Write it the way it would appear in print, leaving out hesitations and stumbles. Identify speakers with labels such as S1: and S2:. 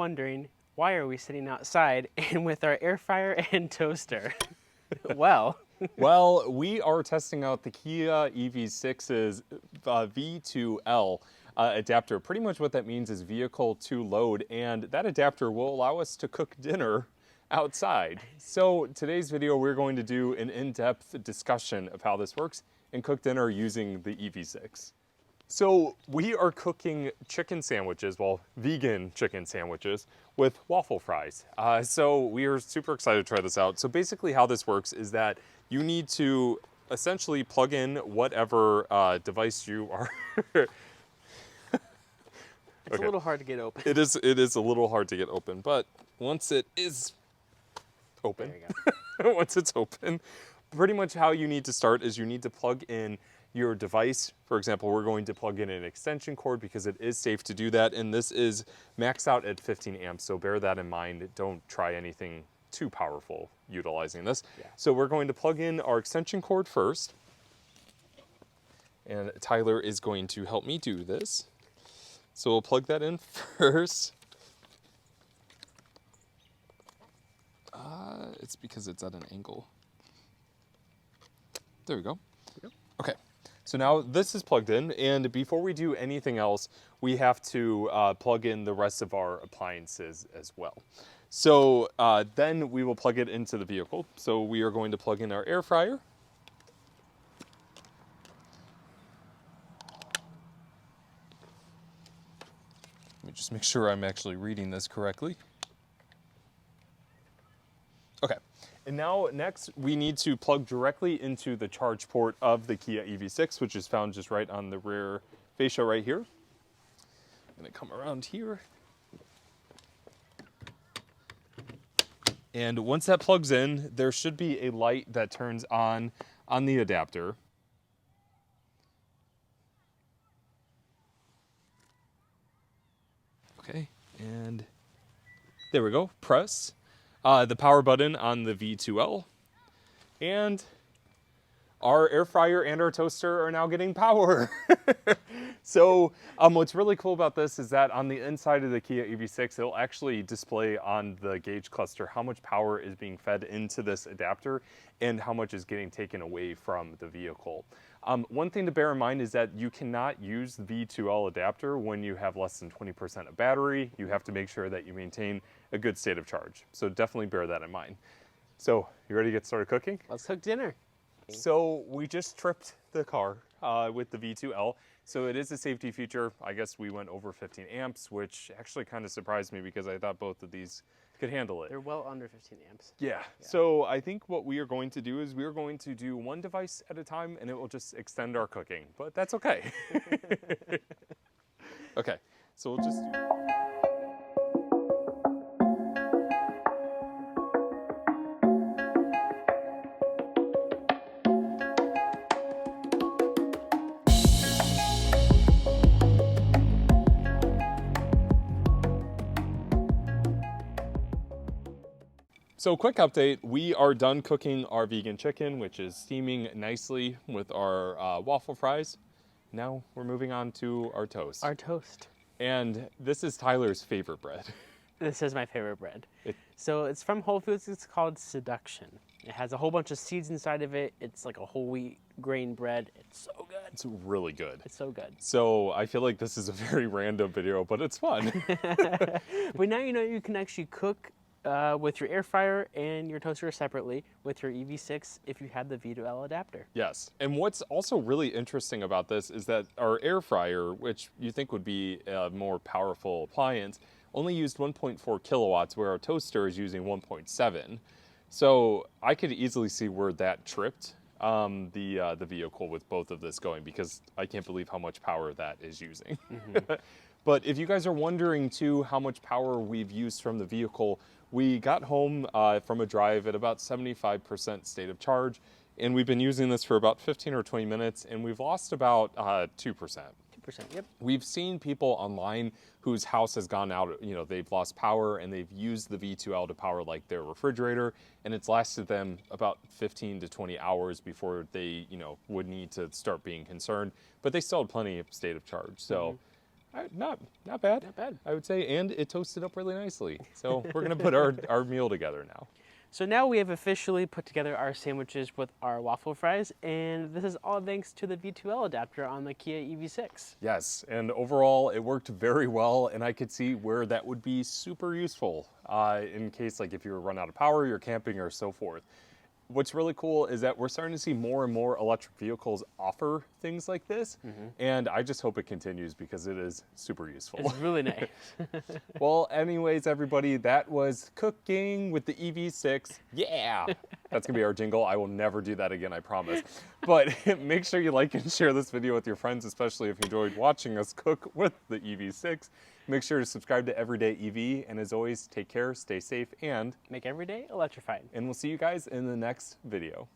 S1: wondering, why are we sitting outside and with our air fryer and toaster? Well,
S2: we are testing out the Kia EV6's V2L adapter. Pretty much what that means is vehicle to load, and that adapter will allow us to cook dinner outside. So today's video, we're going to do an in-depth discussion of how this works and cook dinner using the EV6. So we are cooking chicken sandwiches, well, vegan chicken sandwiches with waffle fries. So we are super excited to try this out. So basically how this works is that you need to essentially plug in whatever device you are.
S1: it's a little hard to get open.
S2: It is a little hard to get open, but once it is open,
S1: There you go.
S2: once it's open, pretty much how you need to start is you need to plug in your device. For example, we're going to plug in an extension cord because it is safe to do that, and this is maxed out at 15 amps, so bear that in mind. Don't try anything too powerful utilizing this.
S1: Yeah.
S2: So we're going to plug in our extension cord first, and Tyler is going to help me do this. So we'll plug that in first. It's because it's at an angle. There we go.
S1: Yep.
S2: Okay. So now this is plugged in, and before we do anything else, we have to plug in the rest of our appliances as well. So then we will plug it into the vehicle. So we are going to plug in our air fryer. Let me just make sure I'm actually reading this correctly. Okay. And now next we need to plug directly into the charge port of the Kia EV6, which is found just right on the rear fascia right here. I'm gonna come around here. And once that plugs in, there should be a light that turns on the adapter. Okay, and there we go, press the power button on the V2L, and our air fryer and our toaster are now getting power. So what's really cool about this is that on the inside of the Kia EV6, it'll actually display on the gauge cluster how much power is being fed into this adapter and how much is getting taken away from the vehicle. One thing to bear in mind is that you cannot use the V2L adapter when you have less than 20% of battery. You have to make sure that you maintain a good state of charge. So definitely bear that in mind. So you ready to get started cooking?
S1: Let's cook dinner.
S2: So we just tripped the car with the V2L. So it is a safety feature. I guess we went over 15 amps, which actually kind of surprised me because I thought both of these could handle it.
S1: They're well under 15 amps.
S2: Yeah. So I think what we are going to do is we are going to do one device at a time, and it will just extend our cooking, but that's okay. Okay, so we'll just do... So quick update, we are done cooking our vegan chicken, which is steaming nicely with our waffle fries. Now we're moving on to our toast.
S1: Our toast.
S2: And this is Tyler's favorite bread.
S1: This is my favorite bread. So it's from Whole Foods. It's called Seduction. It has a whole bunch of seeds inside of it. It's like a whole wheat grain bread. It's so good.
S2: It's really good.
S1: It's so good.
S2: So I feel like this is a very random video, but it's fun.
S1: But now you know you can actually cook with your air fryer and your toaster separately with your EV6 if you had the V2L adapter.
S2: Yes, and what's also really interesting about this is that our air fryer, which you think would be a more powerful appliance, only used 1.4 kilowatts, where our toaster is using 1.7. So I could easily see where that tripped the vehicle with both of this going, because I can't believe how much power that is using. Mm-hmm. But if you guys are wondering too how much power we've used from the vehicle, we got home from a drive at about 75% state of charge, and we've been using this for about 15 or 20 minutes, and we've lost about 2%.
S1: Yep.
S2: We've seen people online whose house has gone out, you know, they've lost power and they've used the V2L to power like their refrigerator, and it's lasted them about 15 to 20 hours before they, you know, would need to start being concerned, but they still had plenty of state of charge. So Not bad.
S1: Not bad.
S2: I would say, and it toasted up really nicely. So we're gonna put our meal together now.
S1: So now we have officially put together our sandwiches with our waffle fries, and this is all thanks to the V2L adapter on the Kia EV6.
S2: Yes, and overall it worked very well, and I could see where that would be super useful in case like if you were run out of power, you're camping or so forth. What's really cool is that we're starting to see more and more electric vehicles offer things like this, and I just hope it continues because it is super useful.
S1: It's really nice.
S2: Well, anyways, everybody, that was cooking with the EV6. Yeah, that's gonna be our jingle. I will never do that again, I promise. But make sure you like and share this video with your friends, especially if you enjoyed watching us cook with the EV6. Make sure to subscribe to Everyday EV, and as always, take care, stay safe, and
S1: make every day electrified.
S2: we'll see you guys in the next video.